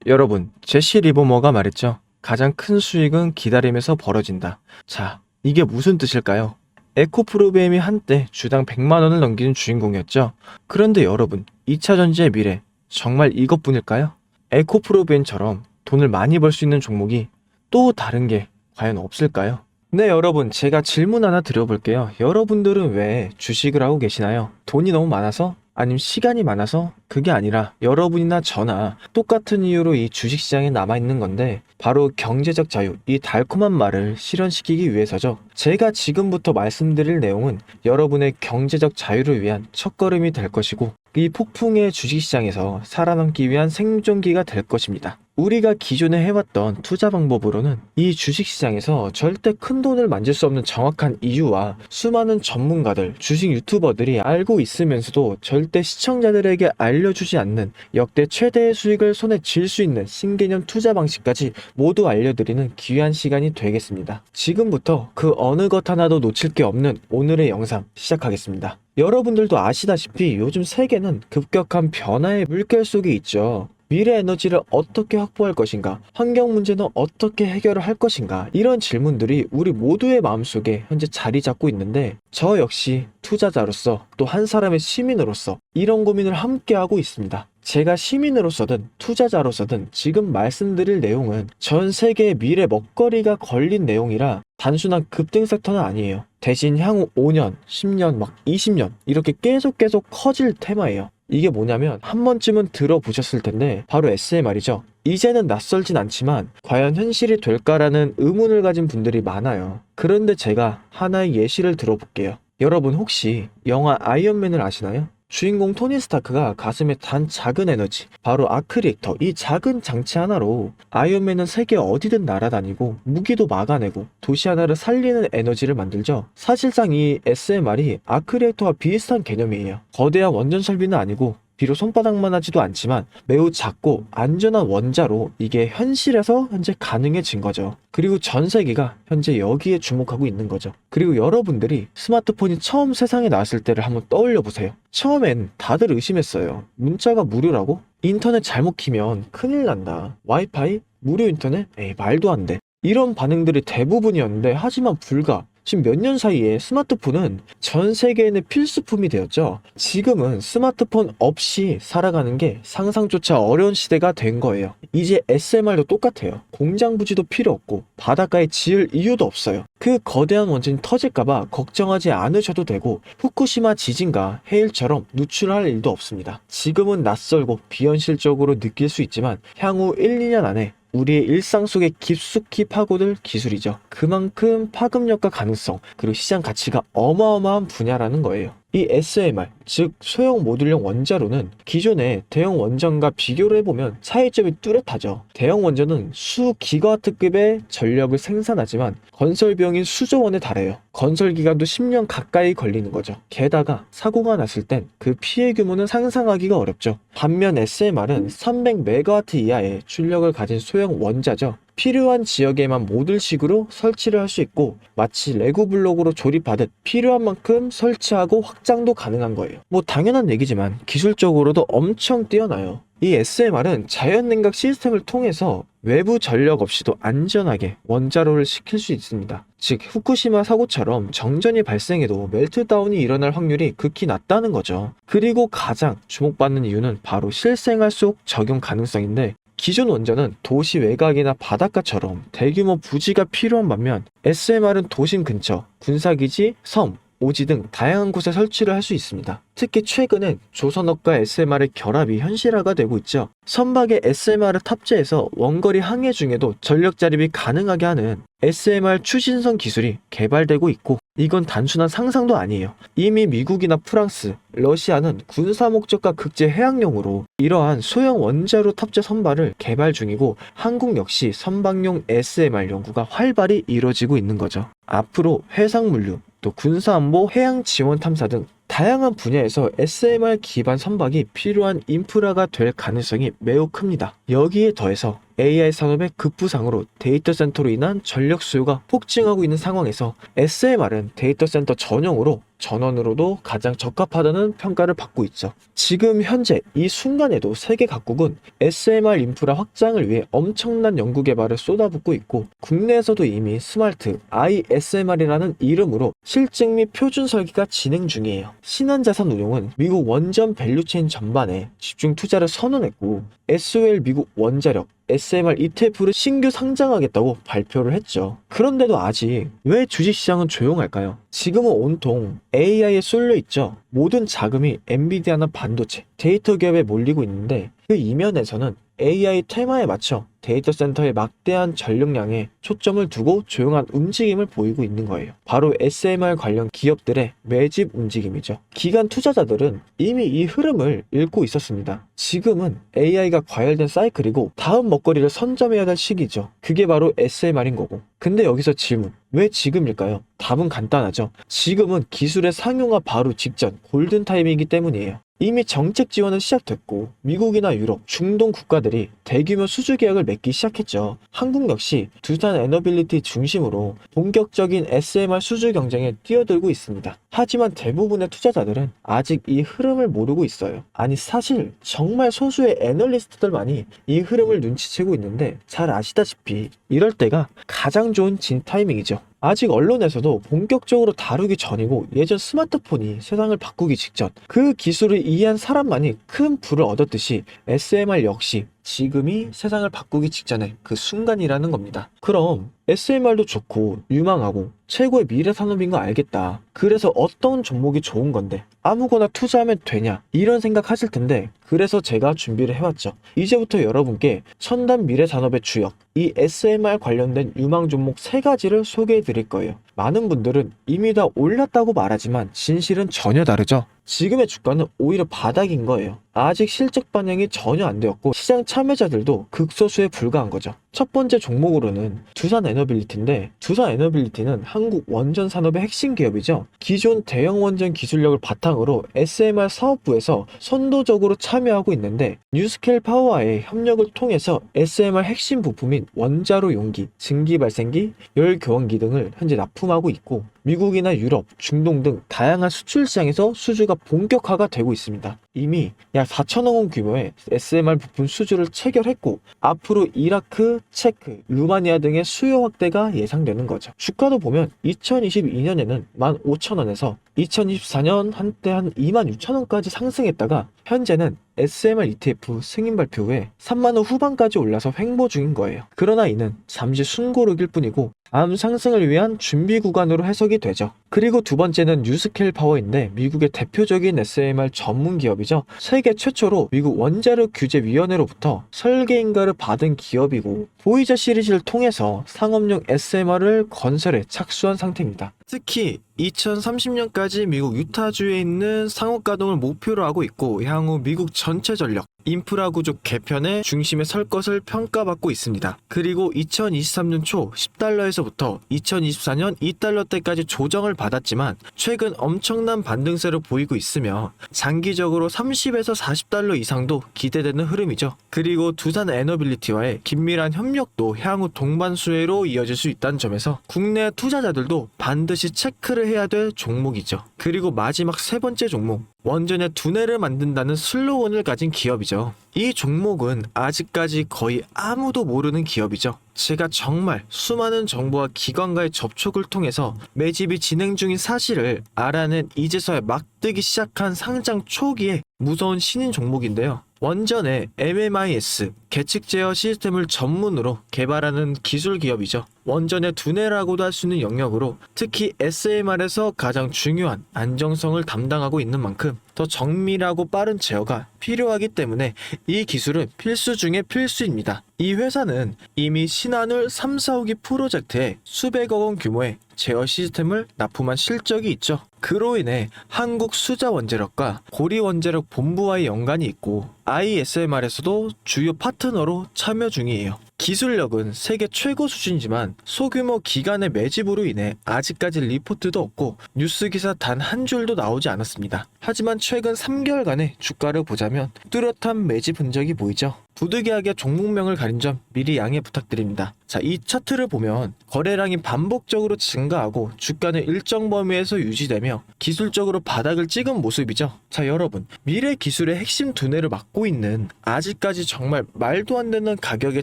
여러분, 제시 리버머가 말했죠. 가장 큰 수익은 기다림에서 벌어진다. 자, 이게 무슨 뜻일까요? 에코프로비엠이 한때 주당 100만 원을 넘기는 주인공이었죠. 그런데 여러분, 2차 전지의 미래 정말 이것뿐일까요? 에코프로비엠처럼 돈을 많이 벌 수 있는 종목이 또 다른 게 과연 없을까요? 네, 여러분, 제가 질문 하나 드려볼게요. 여러분들은 왜 주식을 하고 계시나요? 돈이 너무 많아서? 아니면 시간이 많아서? 그게 아니라 여러분이나 저나 똑같은 이유로 이 주식시장에 남아있는 건데 바로 경제적 자유, 이 달콤한 말을 실현시키기 위해서죠. 제가 지금부터 말씀드릴 내용은 여러분의 경제적 자유를 위한 첫걸음이 될 것이고 이 폭풍의 주식시장에서 살아남기 위한 생존기가 될 것입니다. 우리가 기존에 해왔던 투자 방법으로는 이 주식시장에서 절대 큰 돈을 만질 수 없는 정확한 이유와 수많은 전문가들, 주식 유튜버들이 알고 있으면서도 절대 시청자들에게 알려주지 않는 역대 최대의 수익을 손에 쥘 수 있는 신개념 투자 방식까지 모두 알려드리는 귀한 시간이 되겠습니다. 지금부터 그 어느 것 하나도 놓칠 게 없는 오늘의 영상 시작하겠습니다. 여러분들도 아시다시피 요즘 세계는 급격한 변화의 물결 속에 있죠. 미래 에너지를 어떻게 확보할 것인가? 환경 문제는 어떻게 해결을 할 것인가? 이런 질문들이 우리 모두의 마음속에 현재 자리 잡고 있는데 저 역시 투자자로서 또 한 사람의 시민으로서 이런 고민을 함께 하고 있습니다. 제가 시민으로서든 투자자로서든 지금 말씀드릴 내용은 전 세계의 미래 먹거리가 걸린 내용이라 단순한 급등 섹터는 아니에요. 대신 향후 5년, 10년, 막 20년 이렇게 계속 커질 테마예요. 이게 뭐냐면 한 번쯤은 들어보셨을 텐데 바로 SMR이죠. 이제는 낯설진 않지만 과연 현실이 될까라는 의문을 가진 분들이 많아요. 그런데 제가 하나의 예시를 들어볼게요. 여러분 혹시 영화 아이언맨을 아시나요? 주인공 토니 스타크가 가슴에 단 작은 에너지, 바로 아크 리액터, 이 작은 장치 하나로 아이언맨은 세계 어디든 날아다니고 무기도 막아내고 도시 하나를 살리는 에너지를 만들죠. 사실상 이 SMR이 아크 리액터와 비슷한 개념이에요. 거대한 원전 설비는 아니고 비록 손바닥만 하지도 않지만 매우 작고 안전한 원자로 이게 현실에서 현재 가능해진 거죠. 그리고 전 세계가 현재 여기에 주목하고 있는 거죠. 그리고 여러분들이 스마트폰이 처음 세상에 나왔을 때를 한번 떠올려 보세요. 처음엔 다들 의심했어요. 문자가 무료라고? 인터넷 잘못 키면 큰일 난다. 와이파이? 무료 인터넷? 에이, 말도 안 돼. 이런 반응들이 대부분이었는데 하지만 불과 지금 몇 년 사이에 스마트폰은 전 세계인의 필수품이 되었죠. 지금은 스마트폰 없이 살아가는 게 상상조차 어려운 시대가 된 거예요. 이제 SMR도 똑같아요. 공장 부지도 필요 없고 바닷가에 지을 이유도 없어요. 그 거대한 원전이 터질까봐 걱정하지 않으셔도 되고 후쿠시마 지진과 해일처럼 누출할 일도 없습니다. 지금은 낯설고 비현실적으로 느낄 수 있지만 향후 1, 2년 안에 우리의 일상 속에 깊숙이 파고들 기술이죠. 그만큼 파급력과 가능성, 그리고 시장 가치가 어마어마한 분야라는 거예요. 이 SMR, 즉 소형 모듈형 원자로는 기존의 대형 원전과 비교를 해보면 차이점이 뚜렷하죠. 대형 원전은 수 기가와트급의 전력을 생산하지만 건설 비용이 수조 원에 달해요. 건설 기간도 10년 가까이 걸리는 거죠. 게다가 사고가 났을 땐 그 피해 규모는 상상하기가 어렵죠. 반면 SMR은 300메가와트 이하의 출력을 가진 소형 원자죠. 필요한 지역에만 모듈식으로 설치를 할 수 있고 마치 레고 블록으로 조립하듯 필요한 만큼 설치하고 확장도 가능한 거예요. 뭐 당연한 얘기지만 기술적으로도 엄청 뛰어나요. 이 SMR은 자연냉각 시스템을 통해서 외부 전력 없이도 안전하게 원자로를 식힐 수 있습니다. 즉 후쿠시마 사고처럼 정전이 발생해도 멜트다운이 일어날 확률이 극히 낮다는 거죠. 그리고 가장 주목받는 이유는 바로 실생활 속 적용 가능성인데 기존 원전은 도시 외곽이나 바닷가처럼 대규모 부지가 필요한 반면 SMR은 도심 근처, 군사기지, 섬, 오지 등 다양한 곳에 설치를 할 수 있습니다. 특히 최근엔 조선업과 SMR의 결합이 현실화가 되고 있죠. 선박에 SMR을 탑재해서 원거리 항해 중에도 전력 자립이 가능하게 하는 SMR 추진선 기술이 개발되고 있고 이건 단순한 상상도 아니에요. 이미 미국이나 프랑스, 러시아는 군사 목적과 국제 해양용으로 이러한 소형 원자로 탑재 선박을 개발 중이고 한국 역시 선박용 SMR 연구가 활발히 이루어지고 있는 거죠. 앞으로 해상물류, 또 군사안보, 해양 지원 탐사 등 다양한 분야에서 SMR 기반 선박이 필요한 인프라가 될 가능성이 매우 큽니다. 여기에 더해서 AI 산업의 급부상으로 데이터 센터로 인한 전력 수요가 폭증하고 있는 상황에서 SMR은 데이터 센터 전용으로 전원으로도 가장 적합하다는 평가를 받고 있죠. 지금 현재 이 순간에도 세계 각국은 SMR 인프라 확장을 위해 엄청난 연구 개발을 쏟아붓고 있고, 국내에서도 이미 스마트 ISMR이라는 이름으로 실증 및 표준 설계가 진행 중이에요. 신한자산 운용은 미국 원전 밸류체인 전반에 집중 투자를 선언했고, SOL 미국 원자력 SMR ETF를 신규 상장하겠다고 발표를 했죠. 그런데도 아직 왜 주식시장은 조용할까요? 지금은 온통 AI에 쏠려 있죠. 모든 자금이 엔비디아나 반도체, 데이터 기업에 몰리고 있는데, 그 이면에서는 AI 테마에 맞춰 데이터 센터의 막대한 전력량에 초점을 두고 조용한 움직임을 보이고 있는 거예요. 바로 SMR 관련 기업들의 매집 움직임이죠. 기관 투자자들은 이미 이 흐름을 읽고 있었습니다. 지금은 AI가 과열된 사이클이고 다음 먹거리를 선점해야 될 시기죠. 그게 바로 SMR인 거고. 근데 여기서 질문, 왜 지금일까요? 답은 간단하죠. 지금은 기술의 상용화 바로 직전 골든 타임이기 때문이에요. 이미 정책 지원은 시작됐고, 미국이나 유럽, 중동 국가들이 대규모 수주 계약을 맺기 시작했죠. 한국 역시 두산 에너빌리티 중심으로 본격적인 SMR 수주 경쟁에 뛰어들고 있습니다. 하지만 대부분의 투자자들은 아직 이 흐름을 모르고 있어요. 아니, 사실 정말 소수의 애널리스트들만이 이 흐름을 눈치채고 있는데, 잘 아시다시피 이럴 때가 가장 좋은 진 타이밍이죠. 아직 언론에서도 본격적으로 다루기 전이고, 예전 스마트폰이 세상을 바꾸기 직전, 그 기술을 이해한 사람만이 큰 부를 얻었듯이 SMR 역시 지금이 세상을 바꾸기 직전의 그 순간이라는 겁니다. 그럼 SMR도 좋고 유망하고 최고의 미래 산업인 거 알겠다. 그래서 어떤 종목이 좋은 건데 아무거나 투자하면 되냐, 이런 생각 하실 텐데, 그래서 제가 준비를 해왔죠. 이제부터 여러분께 첨단 미래 산업의 주역, 이 SMR 관련된 유망 종목 3가지를 소개해 드릴 거예요. 많은 분들은 이미 다 올랐다고 말하지만 진실은 전혀 다르죠. 지금의 주가는 오히려 바닥인 거예요. 아직 실적 반영이 전혀 안 되었고, 시장 참여자들도 극소수에 불과한 거죠. 첫 번째 종목으로는 두산 에너빌리티인데, 두산 에너빌리티는 한국 원전 산업의 핵심 기업이죠. 기존 대형 원전 기술력을 바탕으로 SMR 사업부에서 선도적으로 참여하고 있는데, 뉴스케일 파워와의 협력을 통해서 SMR 핵심 부품인 원자로 용기, 증기 발생기, 열 교환기 등을 현재 납품하고 있고, 미국이나 유럽, 중동 등 다양한 수출 시장에서 수주가 본격화가 되고 있습니다. 이미 약 4천억 원 규모의 SMR 부품 수주를 체결했고, 앞으로 이라크, 체크, 루마니아 등의 수요 확대가 예상되는 거죠. 주가도 보면 2022년에는 15,000원에서 2024년 한때 한 26,000원까지 상승했다가 현재는 SMR ETF 승인 발표 후에 3만원 후반까지 올라서 횡보 중인 거예요. 그러나 이는 잠시 순고록일 뿐이고 다음 상승을 위한 준비 구간으로 해석이 되죠. 그리고 두 번째는 뉴스케일 파워인데, 미국의 대표적인 SMR 전문 기업이죠. 세계 최초로 미국 원자력 규제 위원회로부터 설계 인가를 받은 기업이고, 보이저 시리즈를 통해서 상업용 SMR을 건설에 착수한 상태입니다. 특히 2030년까지 미국 유타주에 있는 상업 가동을 목표로 하고 있고, 향후 미국 전체 전력 인프라 구조 개편의 중심에 설 것을 평가받고 있습니다. 그리고 2023년 초 10달러에서부터 2024년 2달러대까지 조정을 받았지만 최근 엄청난 반등세를 보이고 있으며 장기적으로 30에서 40달러 이상도 기대되는 흐름이죠. 그리고 두산 에너빌리티와의 긴밀한 협력도 향후 동반수혜로 이어질 수 있다는 점에서 국내 투자자들도 반드시 체크를 해야 될 종목이죠. 그리고 마지막 3번째 종목, 원전의 두뇌를 만든다는 슬로건을 가진 기업이죠. 이 종목은 아직까지 거의 아무도 모르는 기업이죠. 제가 정말 수많은 정보와 기관과의 접촉을 통해서 매집이 진행 중인 사실을 알아낸 이제서야 막 뜨기 시작한 상장 초기에 무서운 신인 종목인데요. 원전의 MMIS, 계측 제어 시스템을 전문으로 개발하는 기술 기업이죠. 원전의 두뇌라고도 할 수 있는 영역으로 특히 SMR에서 가장 중요한 안정성을 담당하고 있는 만큼 더 정밀하고 빠른 제어가 필요하기 때문에 이 기술은 필수 중의 필수입니다. 이 회사는 이미 신한울 3, 4호기 프로젝트에 수백억 원 규모의 제어 시스템을 납품한 실적이 있죠. 그로 인해 한국수자원자력과 고리원자력 본부와의 연관이 있고 ISMR에서도 주요 파트너로 참여 중이에요. 기술력은 세계 최고 수준이지만 소규모 기관의 매집으로 인해 아직까지 리포트도 없고 뉴스 기사 단 한 줄도 나오지 않았습니다. 하지만 최근 3개월간의 주가를 보자면 뚜렷한 매집 흔적이 보이죠. 부득이하게 종목명을 가린 점 미리 양해 부탁드립니다. 자, 이 차트를 보면 거래량이 반복적으로 증가하고 주가는 일정 범위에서 유지되며 기술적으로 바닥을 찍은 모습이죠. 자, 여러분, 미래 기술의 핵심 두뇌를 맡고 있는 아직까지 정말 말도 안 되는 가격에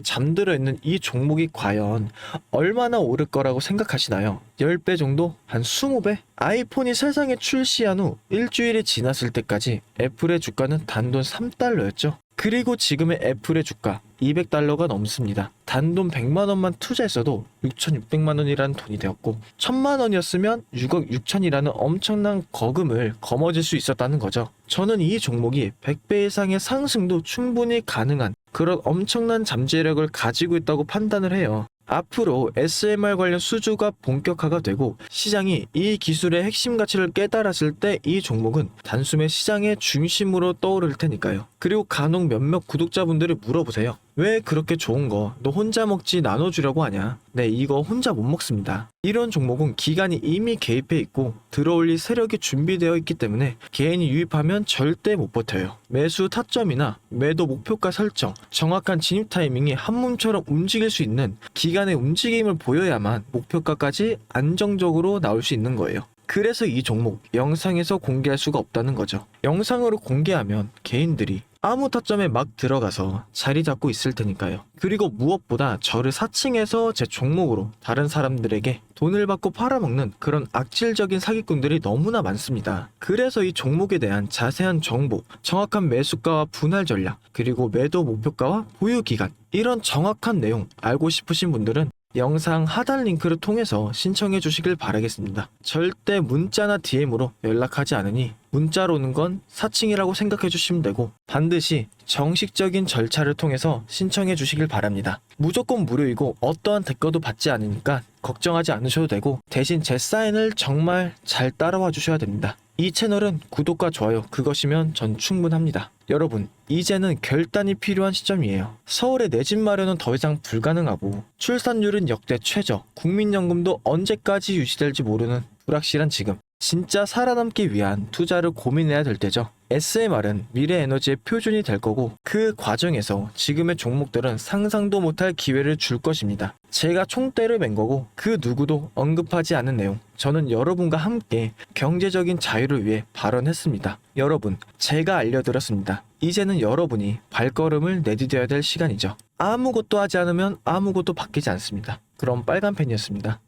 잠들어 있는 이 종목이 과연 얼마나 오를 거라고 생각하시나요? 10배 정도? 한 20배? 아이폰이 세상에 출시한 후 일주일이 지났을 때까지 애플의 주가는 단돈 3달러였죠. 그리고 지금의 애플의 주가 200달러가 넘습니다. 단돈 100만 원만 투자했어도 6,600만 원이라는 돈이 되었고 1,000만 원이었으면 6억 6천이라는 엄청난 거금을 거머쥘 수 있었다는 거죠. 저는 이 종목이 100배 이상의 상승도 충분히 가능한 그런 엄청난 잠재력을 가지고 있다고 판단을 해요. 앞으로 SMR 관련 수주가 본격화가 되고 시장이 이 기술의 핵심 가치를 깨달았을 때 이 종목은 단숨에 시장의 중심으로 떠오를 테니까요. 그리고 간혹 몇몇 구독자분들이 물어보세요. 왜 그렇게 좋은 거 너 혼자 먹지 나눠주려고 하냐? 네, 이거 혼자 못 먹습니다. 이런 종목은 기관이 이미 개입해 있고 들어올릴 세력이 준비되어 있기 때문에 개인이 유입하면 절대 못 버텨요. 매수 타점이나 매도 목표가 설정, 정확한 진입 타이밍이 한몸처럼 움직일 수 있는 기관의 움직임을 보여야만 목표가까지 안정적으로 나올 수 있는 거예요. 그래서 이 종목 영상에서 공개할 수가 없다는 거죠. 영상으로 공개하면 개인들이 아무 타점에 막 들어가서 자리 잡고 있을 테니까요. 그리고 무엇보다 저를 사칭해서 제 종목으로 다른 사람들에게 돈을 받고 팔아먹는 그런 악질적인 사기꾼들이 너무나 많습니다. 그래서 이 종목에 대한 자세한 정보, 정확한 매수가와 분할 전략, 그리고 매도 목표가와 보유 기간, 이런 정확한 내용 알고 싶으신 분들은 영상 하단 링크를 통해서 신청해 주시길 바라겠습니다. 절대 문자나 DM으로 연락하지 않으니 문자로 오는 건 사칭이라고 생각해 주시면 되고 반드시 정식적인 절차를 통해서 신청해 주시길 바랍니다. 무조건 무료이고 어떠한 대가도 받지 않으니까 걱정하지 않으셔도 되고 대신 제 사인을 정말 잘 따라와 주셔야 됩니다. 이 채널은 구독과 좋아요 그것이면 전 충분합니다. 여러분, 이제는 결단이 필요한 시점이에요. 서울의 내 집 마련은 더 이상 불가능하고 출산율은 역대 최저, 국민연금도 언제까지 유지될지 모르는 불확실한 지금, 진짜 살아남기 위한 투자를 고민해야 될 때죠. SMR은 미래 에너지의 표준이 될 거고 그 과정에서 지금의 종목들은 상상도 못할 기회를 줄 것입니다. 제가 총대를 맨 거고 그 누구도 언급하지 않은 내용, 저는 여러분과 함께 경제적인 자유를 위해 발언했습니다. 여러분, 제가 알려드렸습니다. 이제는 여러분이 발걸음을 내디뎌야 될 시간이죠. 아무것도 하지 않으면 아무것도 바뀌지 않습니다. 그럼 빨간 펜이었습니다.